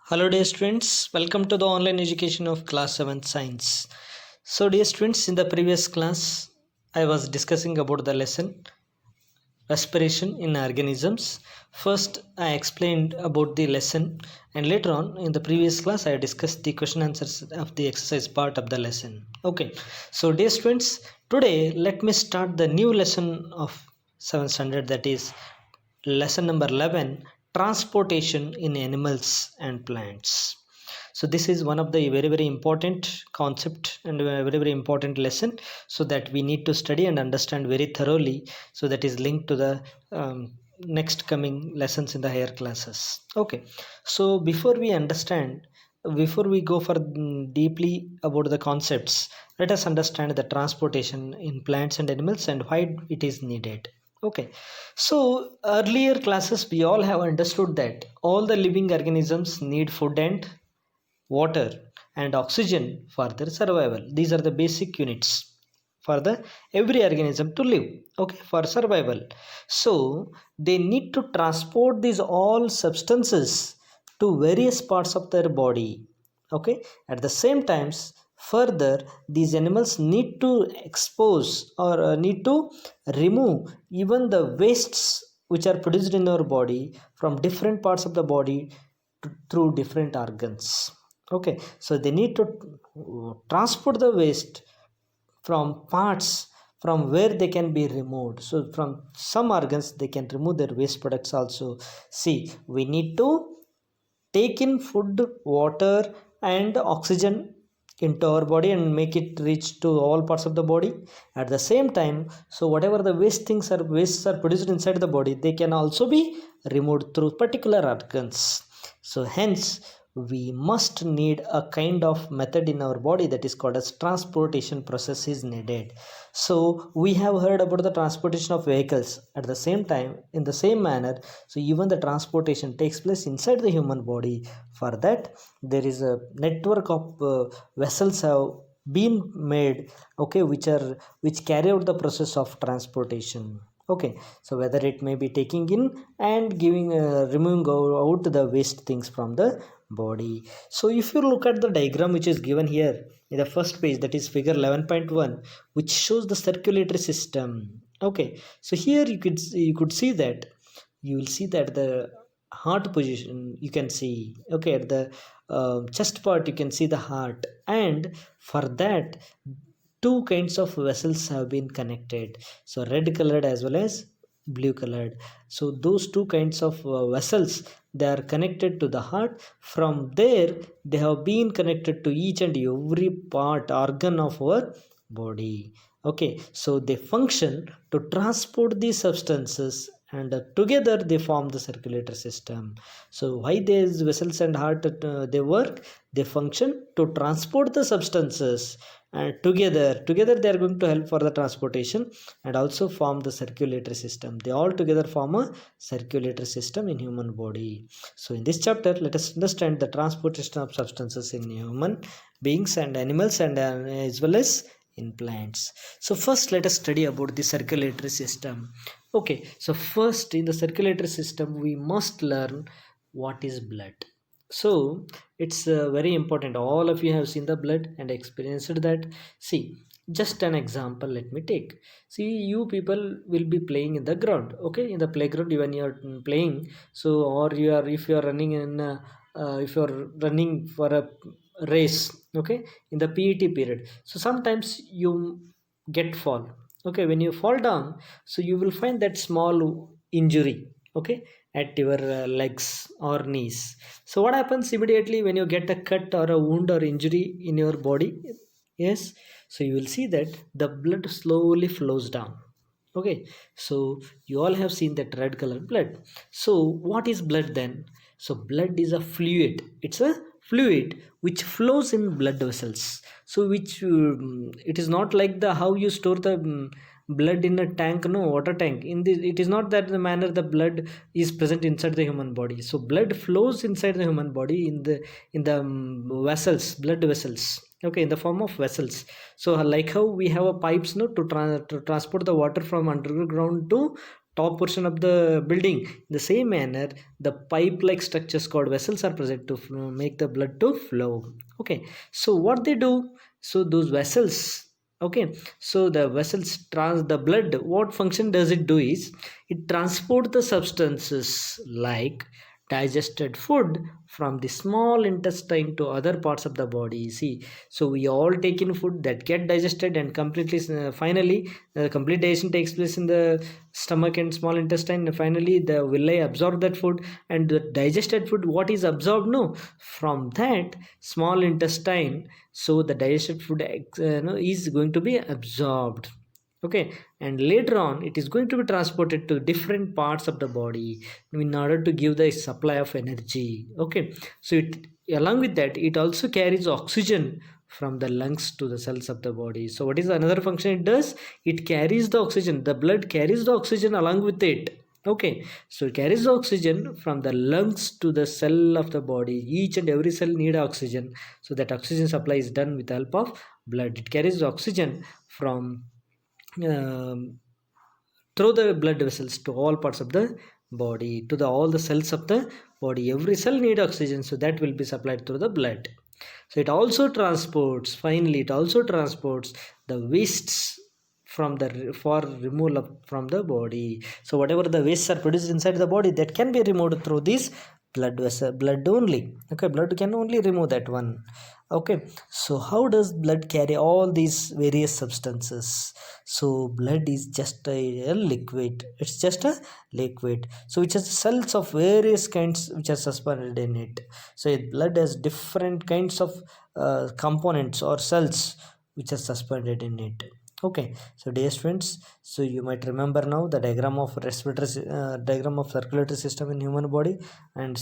Hello dear students, welcome to the online education of class 7 science. So dear students, in the previous class I was discussing about the lesson respiration in organisms. First I explained about the lesson and later on in the previous class I discussed the question answers of the exercise part of the lesson. Okay, so dear students, today let me start the new lesson of 7th standard, that is lesson number 11, transportation in animals and plants. So this is one of the very important concept and a very important lesson, so that we need to study and understand very thoroughly, so that is linked to the next coming lessons in the higher classes. Okay, so before we go for deeply about the concepts, let us understand the transportation in plants and animals and why it is needed. Okay, so earlier classes we all have understood that all the living organisms need food and water and oxygen for their survival. These are the basic units for the every organism to live, okay, for survival. So they need to transport these all substances to various parts of their body. Okay, at the same times, further these animals need to expose or need to remove even the wastes which are produced in our body from different parts of the body through different organs. Okay, so they need to transport the waste from parts from where they can be removed. So from some organs they can remove their waste products also. See, we need to take in food, water and oxygen into our body and make it reach to all parts of the body at the same time. So whatever the wastes are produced inside the body, they can also be removed through particular organs. So hence we must need a kind of method in our body that is called as transportation process is needed. So we have heard about the transportation of vehicles. At the same time, in the same manner, so even the transportation takes place inside the human body. For that there is a network of vessels have been made, okay, which carry out the process of transportation. Okay, so whether it may be taking in and giving removing out the waste things from the body. So if you look at the diagram which is given here in the first page, that is figure 11.1, which shows the circulatory system. Okay, so here you could see that you will see that the heart position you can see. Okay, at the chest part you can see the heart, and for that two kinds of vessels have been connected, so red colored as well as blue colored. So those two kinds of vessels, they are connected to the heart. From there they have been connected to each and every part organ of our body. Okay, so they function to transport these substances, and together they form the circulatory system. So why these vessels and heart they work, they function to transport the substances, and together they are going to help for the transportation and also form the circulatory system. They all together form a circulatory system in human body. So in this chapter let us understand the transportation of substances in human beings and animals, and as well as in plants. So first let us study about the circulatory system. Okay, so first in the circulatory system we must learn what is blood. So it's very important. All of you have seen the blood and experienced that. See, just an example let me take. See, you people will be playing in the ground, okay, in the playground when you are playing. So or you are, if you are running in if you are running for a race, okay, in the PET period, so sometimes you get fall. Okay, when you fall down, so you will find that small injury, okay, at your legs or knees. So what happens immediately when you get a cut or a wound or injury in your body? Yes, so you will see that the blood slowly flows down. Okay, so you all have seen that red color blood. So what is blood then? So blood is a fluid. It's a fluid which flows in blood vessels. So which it is not like the how you store the blood in a tank, no, water tank. In this, it is not that the manner the blood is present inside the human body. So blood flows inside the human body in the vessels, blood vessels. Okay, in the form of vessels. So like how we have a pipes, no, to transport the water from underground to top portion of the building. In the same manner, the pipe like structures called vessels are present to make the blood to flow. Okay, so what they do, so those vessels, okay, so the vessels trans the blood, what function does it do is it transport the substances like digested food from the small intestine to other parts of the body. See, so we all take in food that get digested and completely finally complete digestion takes place in the stomach and small intestine. Finally the villi absorb that food, and the digested food what is absorbed, no, from that small intestine. So the digested food no, is going to be absorbed. Okay, and later on it is going to be transported to different parts of the body in order to give the supply of energy. Okay, so it, along with that, it also carries oxygen from the lungs to the cells of the body. So what is another function it does? It carries the oxygen, the blood carries the oxygen along with it. Okay, so it carries the oxygen from the lungs to the cell of the body. Each and every cell need oxygen, so that oxygen supply is done with the help of blood. It carries the oxygen from um, through the blood vessels to all parts of the body, to the all the cells of the body. Every cell need oxygen, so that will be supplied through the blood. So it also transports, finally it also transports the wastes from the for removal from the body. So whatever the wastes are produced inside the body, that can be removed through this blood vessel, blood only. Okay, blood can only remove that one. Okay, so how does blood carry all these various substances? So blood is just a liquid, it's just a liquid, so which has cells of various kinds which are suspended in it. So blood has different kinds of components or cells which are suspended in it. Okay, so dear students, so you might remember now the diagram of respiratory diagram of circulatory system in human body, and